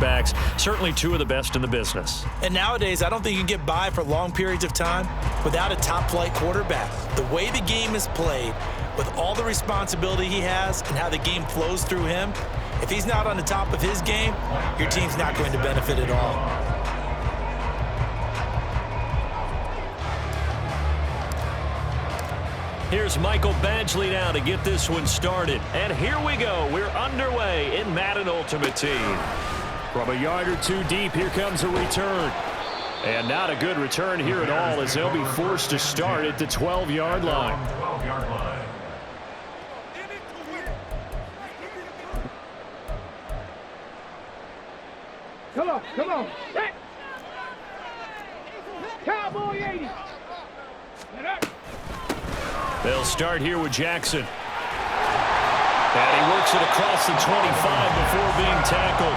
quarterbacks, certainly two of the best in the business. And nowadays, I don't think you can get by for long periods of time without a top-flight quarterback. The way the game is played, with all the responsibility he has and how the game flows through him, if he's not on the top of his game, your team's not going to benefit at all. Here's Michael Badgley now to get this one started. And here we go. We're underway in Madden Ultimate Team. From a yard or two deep, here comes a return. And not a good return here at all, as they'll be forced to start at the 12-yard line. Come on, come on. Cowboy 80. They'll start here with Jackson. And he works it across the 25 before being tackled.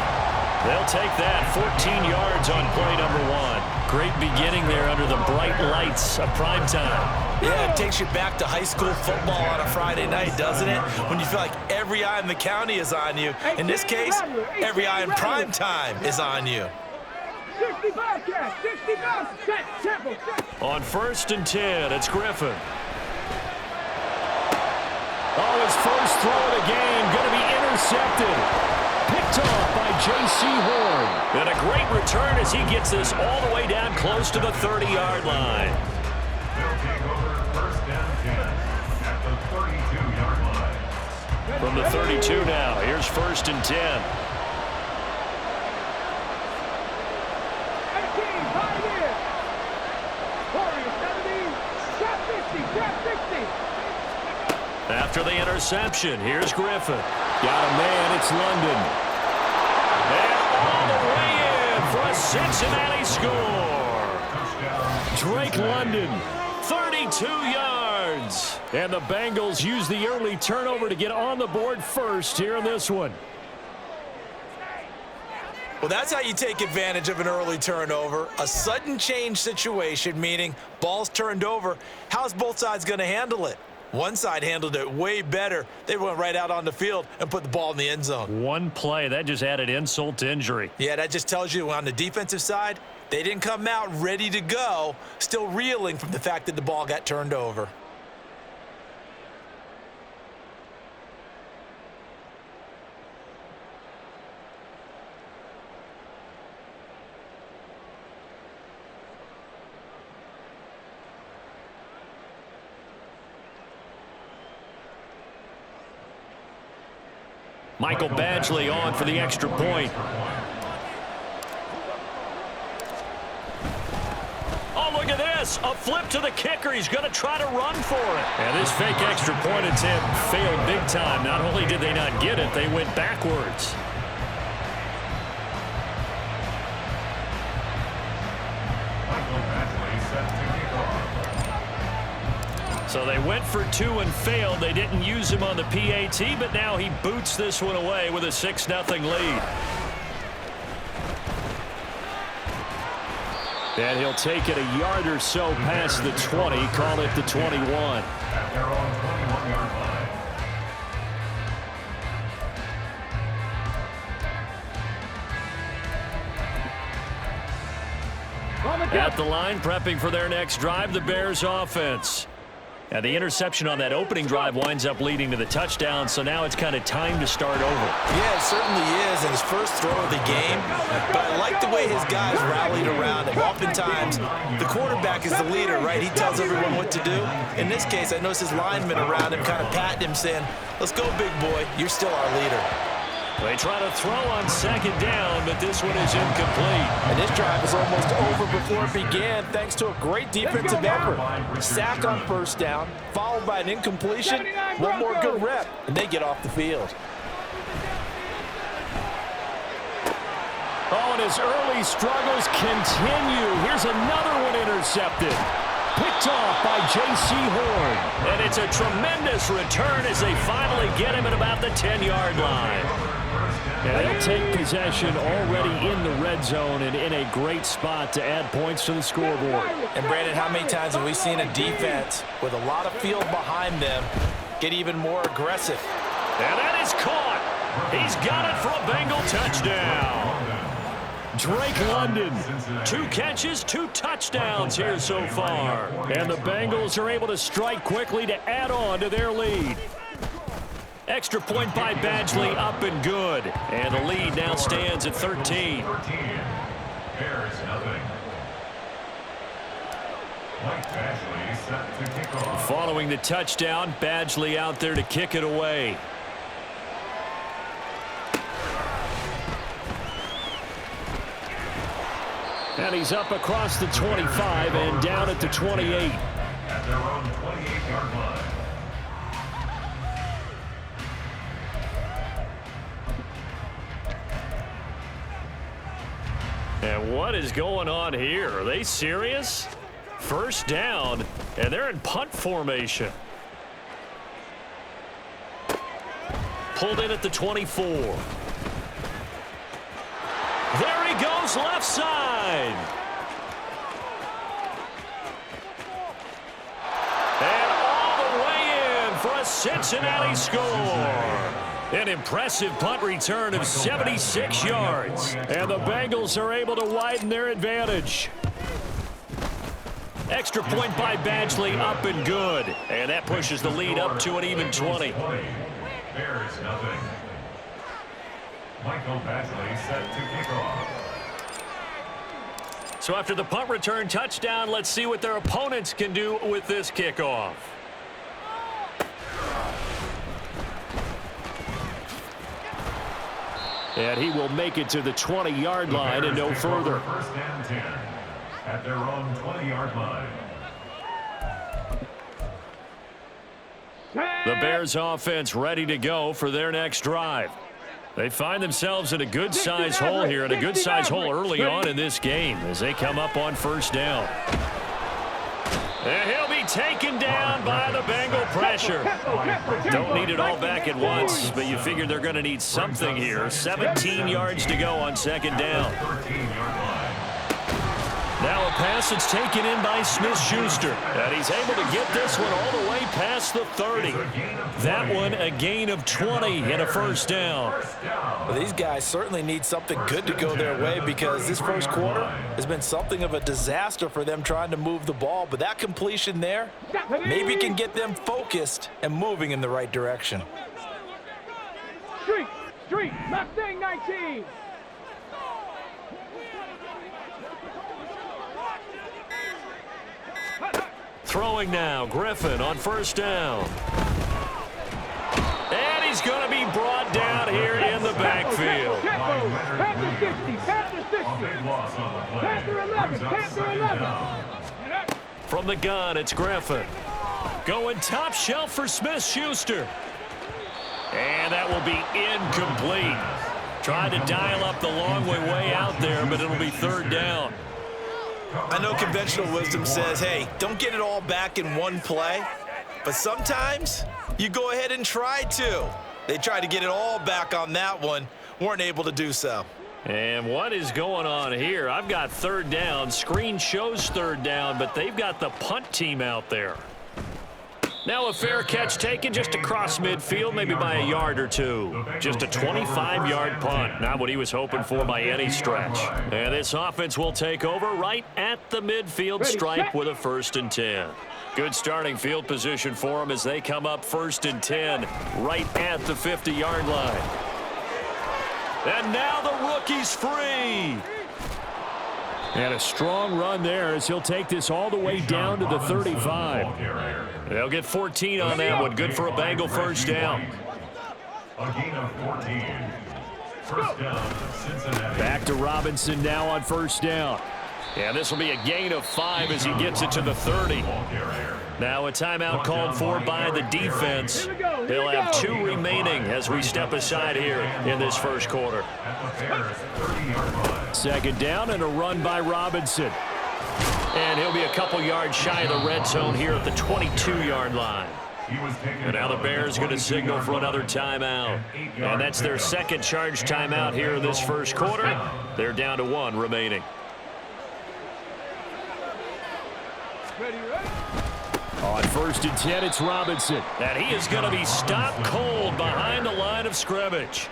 They'll take that 14 yards on play number 1. Great beginning there under the bright lights of prime time. Yeah, it takes you back to high school football on a Friday night, doesn't it? When you feel like every eye in the county is on you. In this case, every eye in prime time is on you. 65 catch, 65 tempo. On 1st and 10, it's Griffin. Oh, his first throw of the game going to be intercepted. Picked off by J.C. Horn. And a great return as he gets this all the way down close to the 30-yard line. They'll take over 1st and 10 at the 32-yard line. From the 32 now, here's 1st and 10. 18, 5 years. 40, 70, trap 50, trap 60. After the interception, here's Griffin. Got a man, it's London. And all the way in for a Cincinnati score. Drake London, 32 yards. And the Bengals use the early turnover to get on the board first here in this one. Well, that's how you take advantage of an early turnover. A sudden change situation, meaning ball's turned over. How's both sides going to handle it? One side handled it way better. They went right out on the field and put the ball in the end zone. One play, that just added insult to injury. Yeah, that just tells you on the defensive side, they didn't come out ready to go, still reeling from the fact that the ball got turned over. Michael Badgley on for the extra point. Oh, look at this. A flip to the kicker. He's going to try to run for it. And this fake extra point attempt failed big time. Not only did they not get it, they went backwards. So they went for 2 and failed. They didn't use him on the PAT, but now he boots this one away with a 6-0 lead. And he'll take it a yard or so past the 20, call it the 21. At their own 21-yard line. At the line, prepping for their next drive, the Bears offense. And the interception on that opening drive winds up leading to the touchdown, so now it's kind of time to start over. Yeah, it certainly is, and his first throw of the game. But I like the way his guys rallied around him. Oftentimes, the quarterback is the leader, right? He tells everyone what to do. In this case, I noticed his linemen around him kind of patting him, saying, let's go, big boy. You're still our leader. They try to throw on 2nd down, but this one is incomplete. And this drive is almost over before it began, thanks to a great defensive effort. Sack on 1st down, followed by an incompletion, one more good rep, and they get off the field. Oh, and his early struggles continue. Here's another one intercepted. Picked off by J.C. Horn. And it's a tremendous return as they finally get him at about the 10-yard line. And they'll take possession already in the red zone and in a great spot to add points to the scoreboard. And, Brandon, how many times have we seen a defense with a lot of field behind them get even more aggressive? And that is caught. He's got it for a Bengal touchdown. Drake London, 2 catches, 2 touchdowns here so far. And the Bengals are able to strike quickly to add on to their lead. Extra point by Badgley, up and good. And the lead now stands at 13. Bears nothing. Mike Badgley set to kick off. Following the touchdown, Badgley out there to kick it away. And he's up across the 25 and down at the 28. At their own 28-yard line. And what is going on here? Are they serious? First down, and they're in punt formation. Pulled in at the 24. There he goes, left side. And all the way in for a Cincinnati score. An impressive punt return of 76 yards. And the Bengals are able to widen their advantage. Extra point by Badgley, up and good. And that pushes the lead up to an even 20. Bears nothing. Michael Badgley set to kick off. So after the punt return touchdown, let's see what their opponents can do with this kickoff. And he will make it to the 20-yard line and no further. First and 10 at their own 20-yard line. The Bears offense ready to go for their next drive. They find themselves in a good-sized hole here, and a good-sized hole early on in this game as they come up on first down. And he'll be taken down by the Bengal pressure. Don't need it all back at once, but you figure they're going to need something here. 17 yards to go on second down. Now a pass that's taken in by Smith-Schuster. And he's able to get this one all the way past the 30. That one a gain of 20 and a first down. Well, these guys certainly need something good to go their way because this first quarter has been something of a disaster for them trying to move the ball. But that completion there maybe can get them focused and moving in the right direction. Street, Mustang 19. Throwing now, Griffin on first down. And he's going to be brought down here in the backfield. Panther 60, Panther 60. Panther 11, Panther 11. From the gun, it's Griffin. Going top shelf for Smith-Schuster. And that will be incomplete. Trying to dial up the long way out there, but it'll be third down. I know conventional wisdom says, hey, don't get it all back in one play. But sometimes you go ahead and try to. They tried to get it all back on that one. Weren't able to do so. And what is going on here? I've got third down. Screen shows third down, but they've got the punt team out there. Now a fair catch taken just across midfield, maybe by a yard or two. Just a 25-yard punt. Not what he was hoping for by any stretch. And this offense will take over right at the midfield stripe with a 1st and 10. Good starting field position for them as they come up 1st and 10 right at the 50-yard line. And now the rookie's free. And a strong run there as he'll take this all the way down to the 35. They'll get 14 on that one. Good for a Bengal first down. A gain of 14. First down, Cincinnati. Back to Robinson now on first down. And this will be a gain of 5 as he gets it to the 30. Now a timeout called for by the defense. They'll have 2 remaining as we step aside here in this first quarter. Second down and a run by Robinson. And he'll be a couple yards shy of the red zone here at the 22-yard line. And now the Bears going to signal for another timeout. And that's their second charge timeout here in this first quarter. They're down to 1 remaining. On 1st and 10, it's Robinson. And he is going to be stopped cold behind the line of scrimmage.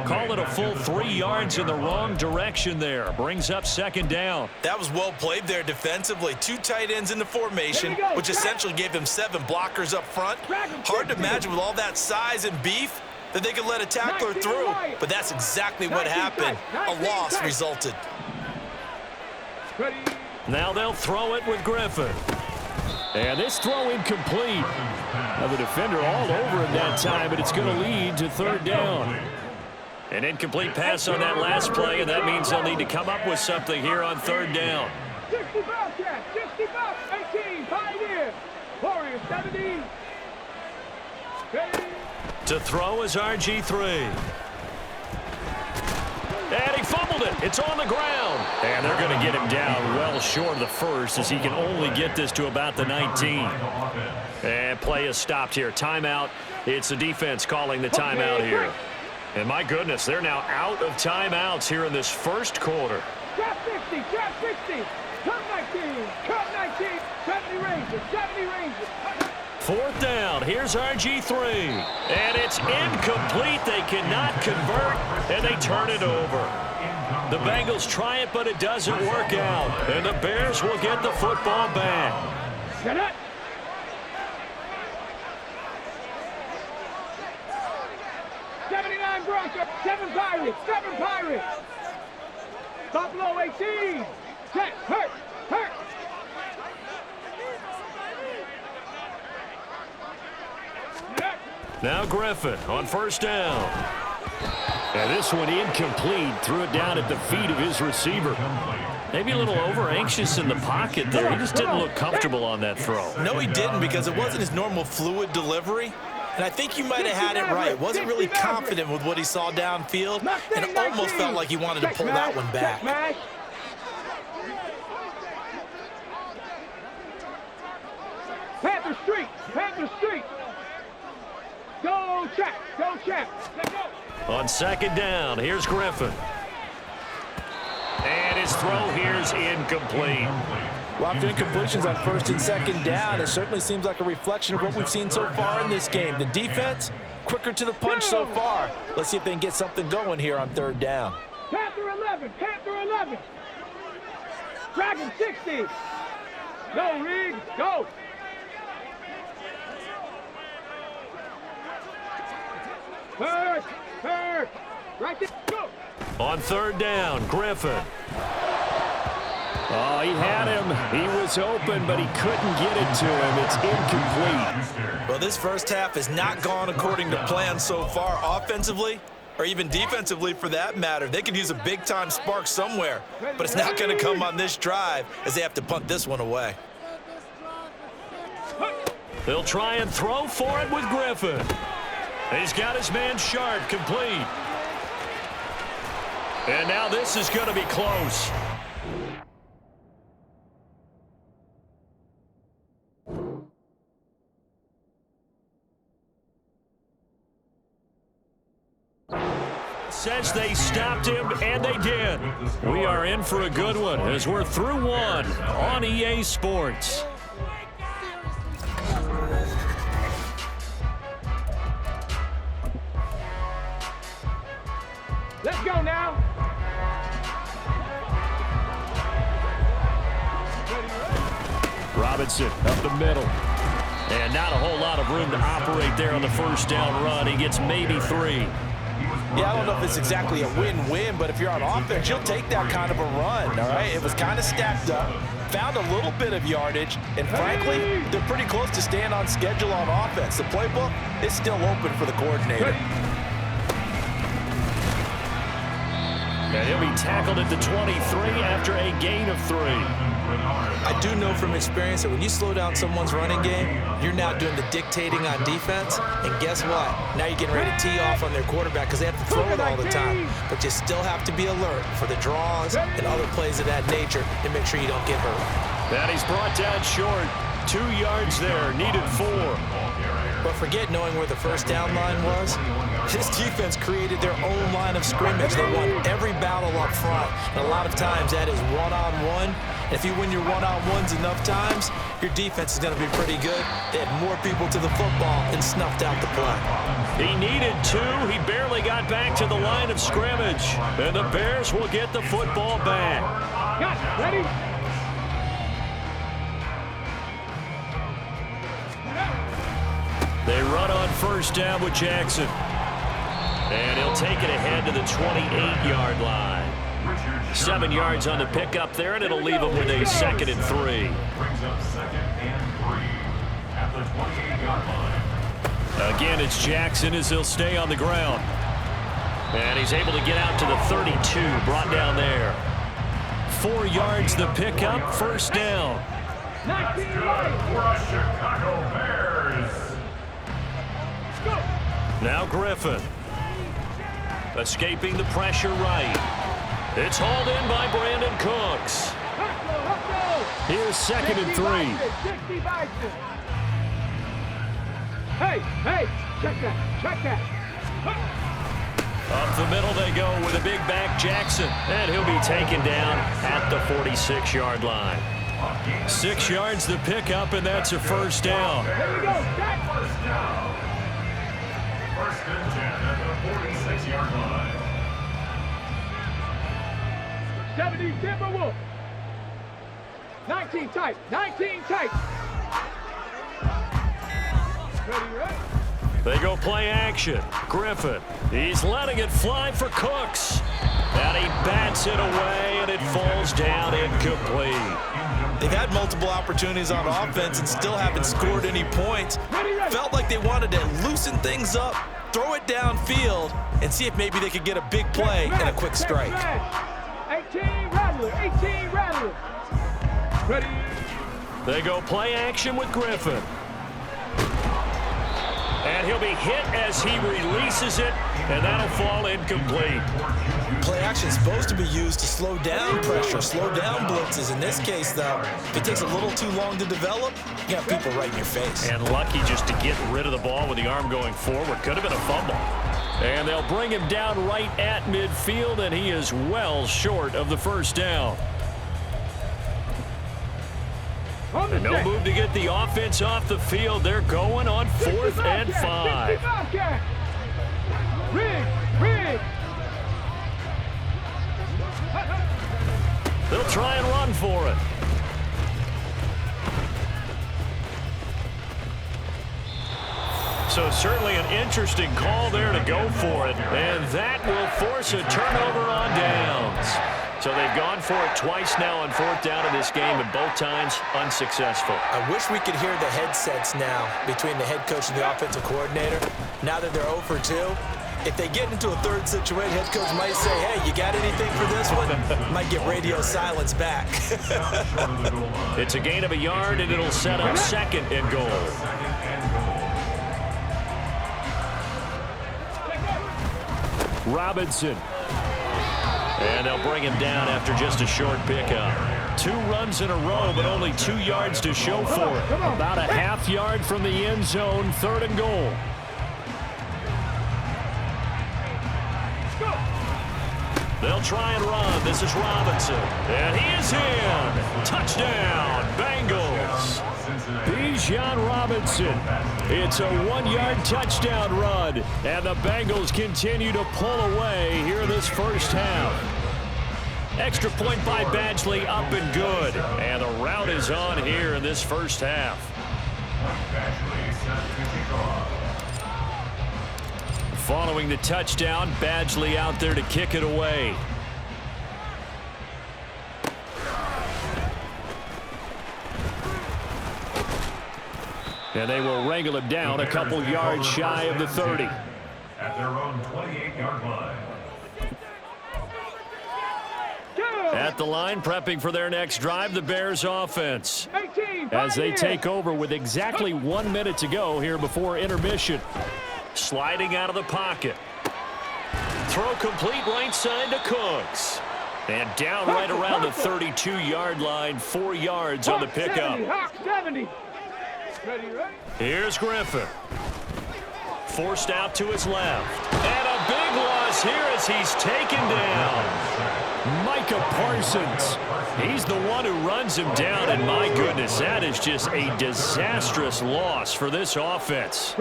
Call it a full 3 yards in the wrong direction there. Brings up 2nd down. That was well played there defensively. 2 tight ends in the formation, which essentially gave him 7 blockers up front. Hard to imagine with all that size and beef that they could let a tackler through. But that's exactly what happened. A loss resulted. Now they'll throw it with Griffin. And this throw incomplete. Now the defender all over him that time, but it's going to lead to 3rd down. An incomplete pass on that last play, and that means they'll need to come up with something here on 3rd down. 60 Bobcats, 60 Bob, 18, Pioneer, Warriors 70. To throw is RG3. And he fumbled it. It's on the ground. And they're going to get him down well short of the first as he can only get this to about the 19. And play is stopped here. Timeout. It's the defense calling the timeout here. And my goodness, they're now out of timeouts here in this first quarter. Trap 60, trap 60, cut 19, cut 19, 70 Rangers, 70 Rangers. 4th down. Here's RG3. And it's incomplete. They cannot convert, and they turn it over. The Bengals try it, but it doesn't work out. And the Bears will get the football back. Get it. Broncos, 7 Pirates, 7 Pirates. Buffalo 18. Check, hurt. Now Griffin on 1st down. And this one incomplete. Threw it down at the feet of his receiver. Maybe a little over-anxious in the pocket there. He just didn't look comfortable on that throw. No, he didn't, because it wasn't his normal fluid delivery. And I think you might have had it right. Wasn't really confident with what he saw downfield, and it almost felt like he wanted to pull that one back. Panther Street. Go check. Let's go. On 2nd down, here's Griffin. And his throw here's incomplete. Well, after incompletions on 1st and 2nd down, it certainly seems like a reflection of what we've seen so far in this game. The defense, quicker to the punch so far. Let's see if they can get something going here on 3rd down. Panther 11. Dragon 60. Go, Reed, go. Hurt. Right there, go. On 3rd down, Griffin. Oh, he had him. He was open, but he couldn't get it to him. It's incomplete. Well, this first half has not gone according to plan so far offensively, or even defensively for that matter. They could use a big-time spark somewhere, but it's not going to come on this drive as they have to punt this one away. They'll try and throw for it with Griffin. He's got his man Sharp complete. And now this is going to be close. Says they stopped him, and they did. We are in for a good one as we're through one on EA Sports. Let's go now. Robinson up the middle. And not a whole lot of room to operate there on the 1st down run. He gets maybe 3. Yeah, I don't know if it's exactly a win-win, but if you're on offense, you'll take that kind of a run, all right? It was kind of stacked up, found a little bit of yardage, and frankly, they're pretty close to staying on schedule on offense. The playbook is still open for the coordinator. And he'll be tackled at the 23 after a gain of 3. I do know from experience that when you slow down someone's running game, you're now doing the dictating on defense. And guess what? Now you're getting ready to tee off on their quarterback because they have to throw it all the time. But you still have to be alert for the draws and other plays of that nature to make sure you don't get hurt. That he's brought down short. 2 yards there, needed 4. But forget knowing where the first down line was. This defense created their own line of scrimmage. They won every battle up front. And a lot of times that is one-on-one. If you win your one-on-ones enough times, your defense is going to be pretty good. They had more people to the football and snuffed out the play. He needed two. He barely got back to the line of scrimmage. And the Bears will get the football back. Got it. Ready? They run on first down with Jackson. And he'll take it ahead to the 28-yard line. 7 yards on the pickup there, and it'll leave him with a 2nd and 3. Brings up 2nd and 3 at the 28-yard line. Again, it's Jackson as he'll stay on the ground. And he's able to get out to the 32, brought down there. 4 yards the pickup, first down. 19 For the Chicago Bears. Now Griffin. Escaping the pressure right. It's hauled in by Brandon Cooks. Here's 2nd and 3. Hey, check that. Up the middle they go with a big back Jackson. And he'll be taken down at the 46-yard line. 6 yards the pickup, and that's a first down. There you go, Jack. First down. 1st and 10 at the 46-yard line. 70 Timberwolves. 19 tight. Ready, right? They go play action. Griffin, he's letting it fly for Cooks. And he bats it away, and it falls down incomplete. They've had multiple opportunities on offense and still haven't scored any points. Felt like they wanted to loosen things up, throw it downfield, and see if maybe they could get a big play and a quick strike. 18 Rattler. Ready? They go play action with Griffin. And he'll be hit as he releases it, and that'll fall incomplete. Play action is supposed to be used to slow down pressure, slow down blitzes. In this case, though, if it takes a little too long to develop, you got people right in your face. And lucky just to get rid of the ball with the arm going forward. Could have been a fumble. And they'll bring him down right at midfield, and he is well short of the first down. And no move to get the offense off the field. They're going on 4th and 5. Rig. They'll try and run for it. So certainly an interesting call there to go for it. And that will force a turnover on downs. So they've gone for it twice now on 4th down in this game, and both times unsuccessful. I wish we could hear the headsets now between the head coach and the offensive coordinator. Now that they're 0 for 2, if they get into a third situation, head coach might say, hey, you got anything for this one? Might get radio silence back. It's a gain of a yard, and it'll set up 2nd and goal. Robinson. And they'll bring him down after just a short pickup. 2 runs in a row, but only 2 yards to show for it. About a half yard from the end zone, 3rd and goal. They'll try and run. This is Robinson. And he is in. Touchdown, Bengals. Bijan Robinson. It's a 1-yard touchdown run. And the Bengals continue to pull away here in this first half. Extra point by Badgley, up and good. And the route is on here in this first half. Following the touchdown, Badgley out there to kick it away. And they will wrangle him down a couple yards shy of the 30. At their own 28-yard line. At the line, prepping for their next drive, the Bears offense. As they take over with exactly 1 minute to go here before intermission. Sliding out of the pocket. Throw complete right side to Cooks. And down right around the 32-yard line, 4 yards on the pickup. Hawk 70. Ready, right? Here's Griffin. forced out to his left. And a big loss here as he's taken down. Micah Parsons. He's the one who runs him down, and my goodness, that is just a disastrous loss for this offense.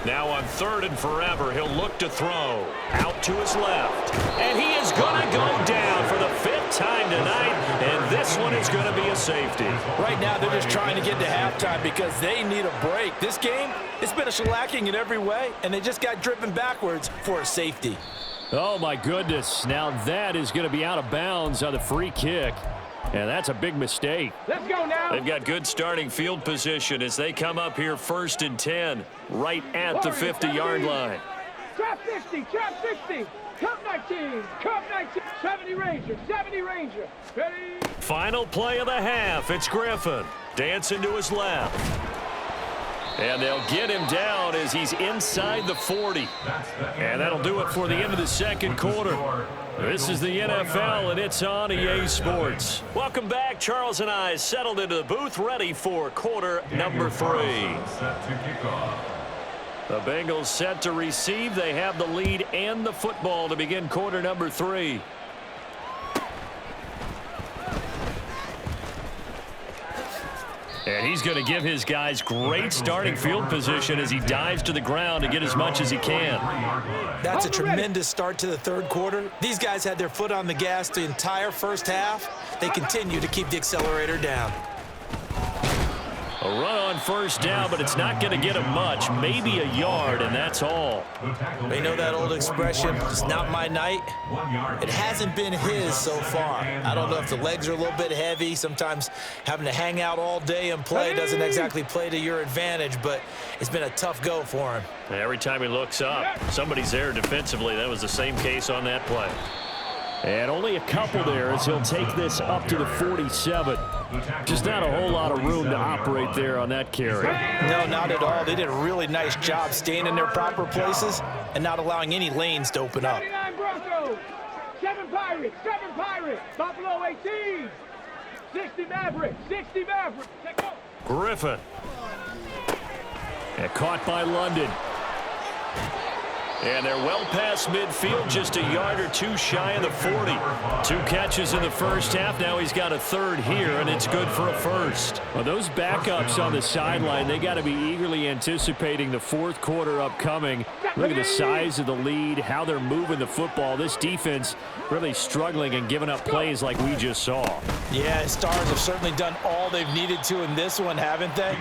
Now on 3rd and forever, he'll look to throw. Out to his left. And he is going to go down for the 5th time tonight, and this one is going to be a safety. Right now, they're just trying to get to halftime because they need a break. This game, it's been a shellacking in every way, and they just got driven backwards for a safety. Oh, my goodness. Now that is going to be out of bounds on the free kick. And that's a big mistake. Let's go now. They've got good starting field position as they come up here 1st and 10, right at the 50-yard line. Trap 60, trap 60. Cup 19, cup 19. 70 Ranger, 70 Ranger. Ready? Final play of the half. It's Griffin. Dancing to his left. And they'll get him down as he's inside the 40. And that'll do it for the end of the 2nd quarter. This is the NFL, and it's on EA Sports. Welcome back. Charles and I settled into the booth, ready for quarter number 3. The Bengals set to receive. They have the lead and the football to begin quarter number 3. And he's going to give his guys great starting field position as he dives to the ground to get as much as he can. That's a tremendous start to the 3rd quarter. These guys had their foot on the gas the entire first half. They continue to keep the accelerator down. A run on 1st down, but it's not going to get him much. Maybe a yard, and that's all. They know that old expression, it's not my night. It hasn't been his so far. I don't know if the legs are a little bit heavy. Sometimes having to hang out all day and play doesn't exactly play to your advantage, but it's been a tough go for him. Every time he looks up, somebody's there defensively. That was the same case on that play. And only a couple there as he'll take this up to the 47. Just not a whole lot of room to operate there on that carry. No, not at all. They did a really nice job staying in their proper places and not allowing any lanes to open up. 79 Broncos, 7 Pirates, 7 Pirates. Buffalo 18, 60 Mavericks, 60 Mavericks. Griffin. And caught by London. And they're well past midfield, just a yard or two shy of the 40. 2 catches in the first half. Now he's got a 3rd here, and it's good for a 1st. Well, those backups on the sideline, they got to be eagerly anticipating the 4th quarter upcoming. Look at the size of the lead, how they're moving the football. This defense really struggling and giving up plays like we just saw. Yeah, Stars have certainly done all they've needed to in this one, haven't they?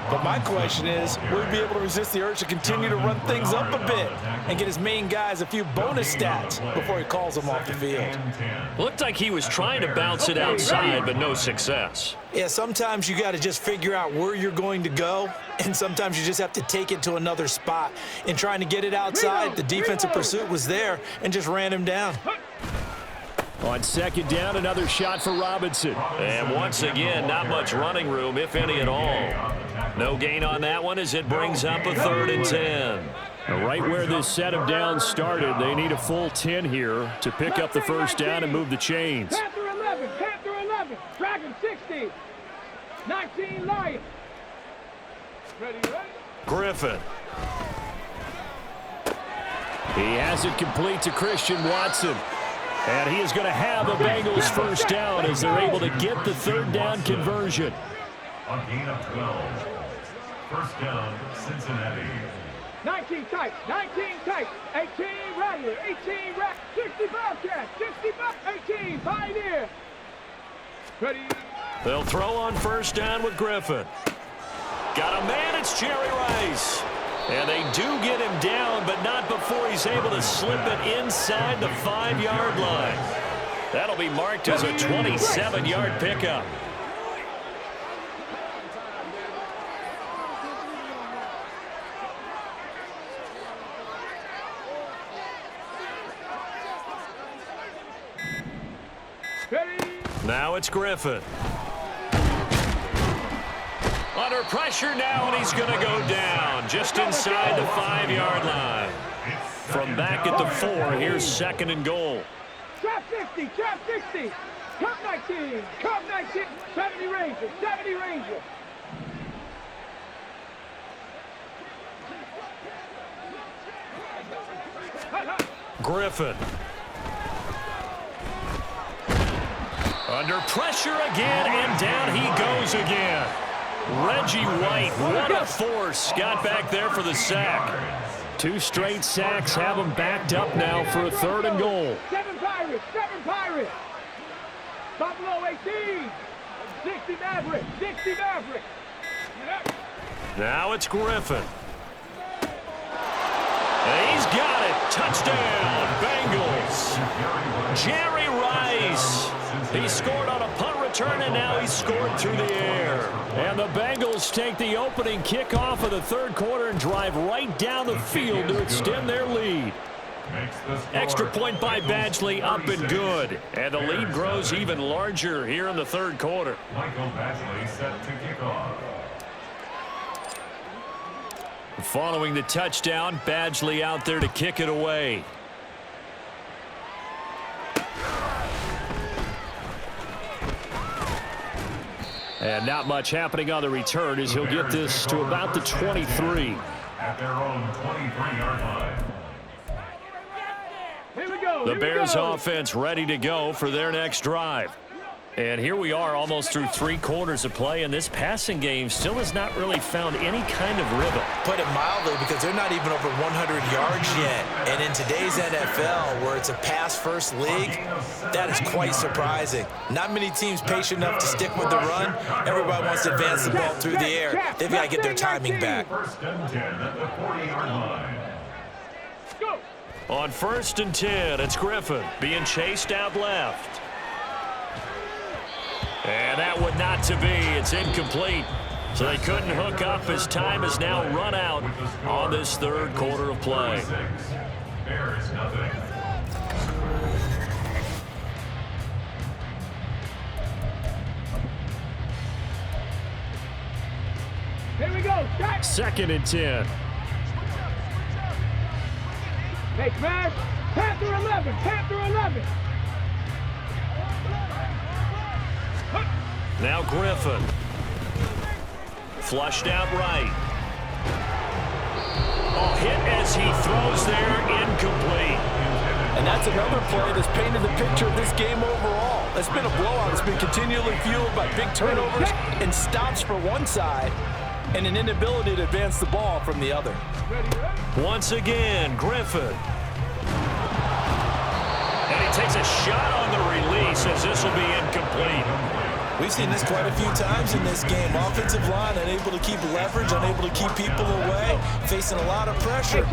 But my question is, will he be able to resist the urge to continue to run things up a bit and get his main guys a few bonus stats before he calls them off the field? Looked like he was trying to bounce it outside, but no success. Yeah, sometimes you got to just figure out where you're going to go, and sometimes you just have to take it to another spot. In trying to get it outside, the defensive pursuit was there and just ran him down. On 2nd down, another shot for Robinson. And once again, not much running room, if any at all. No gain on that one as it brings up a 3rd and 10. Right where this set of downs started, they need a full 10 here to pick up the 1st down and move the chains. Panther 11, Panther 11, Dragon 60, 19 Lions. Ready? Griffin. He has it complete to Christian Watson. And he is going to have a Bengals 1st down as they're able to get the 3rd down conversion. A gain of 12. 1st down, Cincinnati. 19 tight, 19 tight, 18 Rattler, 18 Rat, 60 Bobcat, 60 Bobcat, 18 Pioneer. Ready? They'll throw on 1st down with Griffin. Got a man, it's Jerry Rice. And they do get him down, but not before he's able to slip it inside the 5-yard line. That'll be marked as a 27-yard pickup. Now it's Griffin. Under pressure now, and he's going to go down just inside the 5-yard line. From back at the 4, here's 2nd and goal. Trap 60, trap 60. Cup 19, cup 19. 70 Ranger, 70 Ranger. Griffin. Under pressure again, and down he goes again. Reggie White, what a force. Got back there for the sack. 2 straight sacks have him backed up now for a 3rd and goal. 7 Pirates, 7 Pirates. Buffalo 18. 60 Mavericks, 60 Mavericks. Now it's Griffin. And he's got it. Touchdown, Bengals. Jerry Rice. He scored on a punt return, and now he's scored through the air. And the Bengals take the opening kickoff of the 3rd quarter and drive right down the field to extend their lead. Extra point by Badgley, up and good. And the lead grows even larger here in the 3rd quarter. Michael Badgley set to kick off. Following the touchdown, Badgley out there to kick it away. And not much happening on the return as he'll get this to about the 23. At their own 23-yard line. Here we go. The Bears offense ready to go for their next drive. And here we are almost through 3 quarters of play, and this passing game still has not really found any kind of rhythm. Put it mildly, because they're not even over 100 yards yet. And in today's NFL, where it's a pass-first league, that is quite surprising. Not many teams patient enough to stick with the run. Everybody wants to advance the ball through the air. They've got to get their timing back. 1st and 10 at the 40-yard line. Go. On 1st and 10, it's Griffin being chased out left. And that would not to be. It's incomplete. So they couldn't hook up as time is now run out on this 3rd quarter of play. Bears nothing. Here we go. Shot. 2nd and 10. Hey, smash. Panther 11. Panther 11. Now Griffin. Flushed out right. Oh, hit as he throws there, incomplete. And that's another play that's painted the picture of this game overall. It's been a blowout. It's been continually fueled by big turnovers and stops for one side and an inability to advance the ball from the other. Once again, Griffin. And he takes a shot on the release as this will be incomplete. We've seen this quite a few times in this game. Offensive line unable to keep leverage, unable to keep people away, facing a lot of pressure.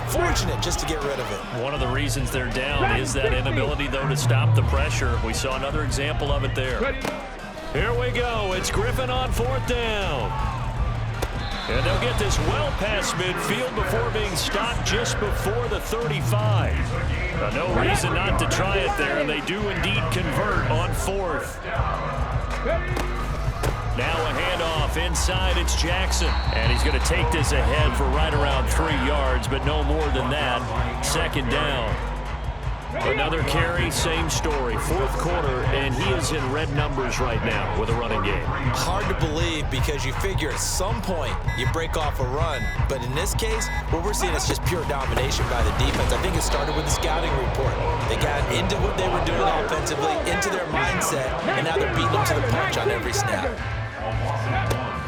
Fortunate just to get rid of it. One of the reasons they're down is that inability, though, to stop the pressure. We saw another example of it there. Here we go. It's Griffin on 4th down. And they'll get this well past midfield before being stopped just before the 35. No reason not to try it there, and they do indeed convert on 4th. Now a handoff inside. It's Jackson, and he's going to take this ahead for right around 3 yards, but no more than that. 2nd down. Another carry, same story. 4th quarter, and he is in red numbers right now with a running game. Hard to believe, because you figure at some point you break off a run. But in this case, what we're seeing is just pure domination by the defense. I think it started with the scouting report. They got into what they were doing offensively, into their mindset, and now they're beating them to the punch on every snap.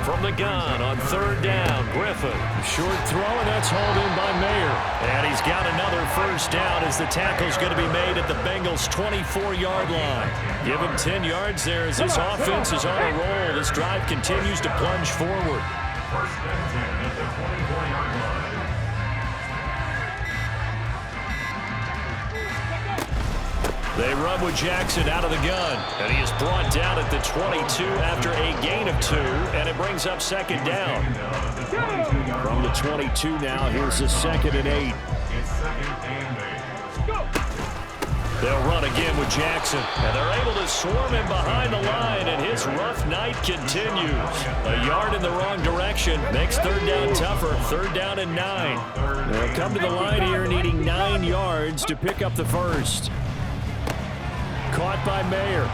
From the gun on 3rd down, Griffin. Short throw, and that's hauled in by Mayer. And he's got another 1st down as the tackle's going to be made at the Bengals' 24-yard line. Give him 10 yards there as this offense is on a roll. This drive continues to plunge forward. 1st and 10 at the 24-yard line. They run with Jackson out of the gun, and he is brought down at the 22 after a gain of 2, and it brings up 2nd down. From the 22 now, here's the 2nd and 8. It's 2nd and 8. They'll run again with Jackson, and they're able to swarm him behind the line, and his rough night continues. A yard in the wrong direction makes 3rd down tougher. 3rd down and 9. They'll come to the line here needing 9 yards to pick up the 1st. Caught by Mayer.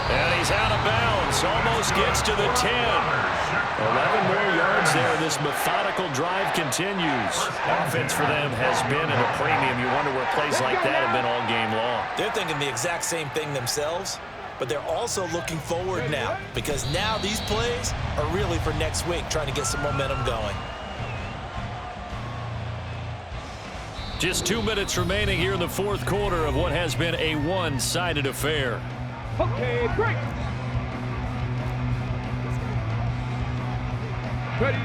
And he's out of bounds. Almost gets to the 10. 11 more yards there. This methodical drive continues. Offense for them has been at a premium. You wonder where plays like that have been all game long. They're thinking the exact same thing themselves, but they're also looking forward now, because now these plays are really for next week, trying to get some momentum going. Just 2 minutes remaining here in the fourth quarter of what has been a one-sided affair. Okay, break. Ready.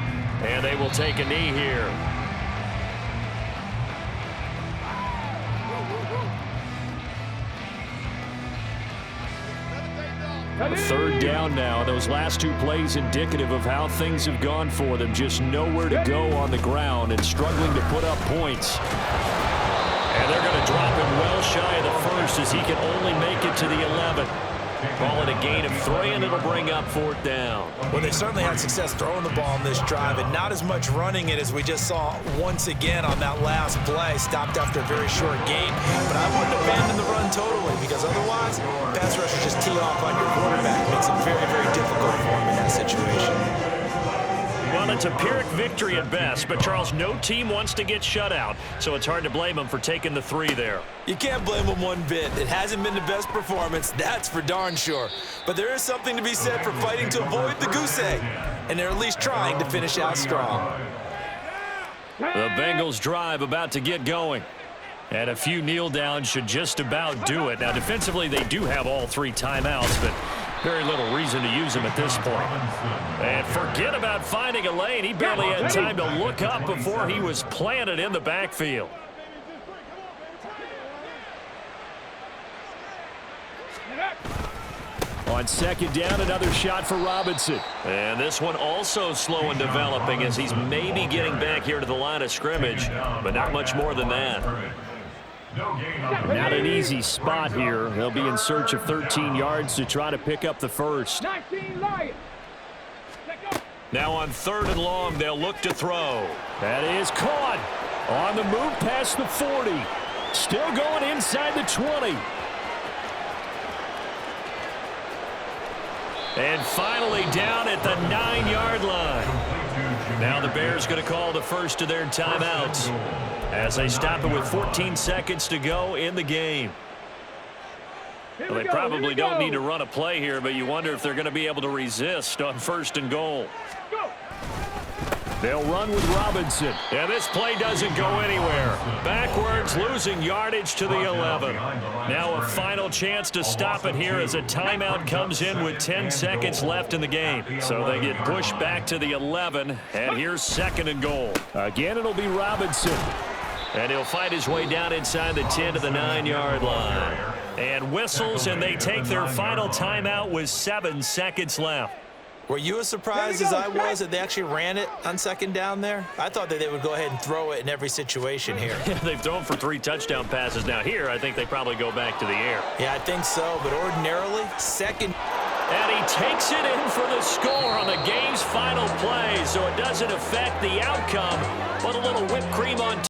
And they will take a knee here. Third down now. Those last two plays indicative of how things have gone for them. Just nowhere to go on the ground and struggling to put up points. And they're going to drop him well shy of the first as he can only make it to the 11. Call it a gain of 3, and it'll bring up fourth down. Well, they certainly had success throwing the ball on this drive, and not as much running it as we just saw once again on that last play. Stopped after a very short gain. But I wouldn't abandon the run totally, because otherwise, pass rushers just tee off on your quarterback. Makes it very, very difficult for him in that situation. Well, it's a Pyrrhic victory at best, but Charles, no team wants to get shut out, so it's hard to blame them for taking the 3 there. You can't blame them one bit. It hasn't been the best performance, that's for darn sure. But there is something to be said for fighting to avoid the goose egg, and they're at least trying to finish out strong. The Bengals drive about to get going. And a few kneel downs should just about do it. Now, defensively, they do have all 3 timeouts, but very little reason to use them at this point. And forget about finding a lane. He barely had time to look up before he was planted in the backfield. On second down, another shot for Robinson. And this one also slow in developing as he's maybe getting back here to the line of scrimmage, but not much more than that. Not an easy spot here. They'll be in search of 13 yards to try to pick up the first. 19 Lions. Now on 3rd and long, they'll look to throw. That is caught. On the move past the 40. Still going inside the 20. And finally down at the 9-yard line. Now the Bears going to call the first of their timeouts as they stop it with 14 seconds to go in the game. Well, they probably don't need to run a play here, but you wonder if they're going to be able to resist on 1st and goal. They'll run with Robinson. And this play doesn't go anywhere. Backwards, losing yardage to the 11. Now a final chance to stop it here as a timeout comes in with 10 seconds left in the game. So they get pushed back to the 11. And here's 2nd and goal. Again, it'll be Robinson. And he'll fight his way down inside the 10 to the 9-yard line. And whistles, and they take their final timeout with 7 seconds left. Were you as surprised as I was that they actually ran it on 2nd down there? I thought that they would go ahead and throw it in every situation here. They've thrown for 3 touchdown passes. Now here, I think they probably go back to the air. Yeah, I think so, but ordinarily, 2nd. And he takes it in for the score on the game's final play, so it doesn't affect the outcome, but a little whipped cream on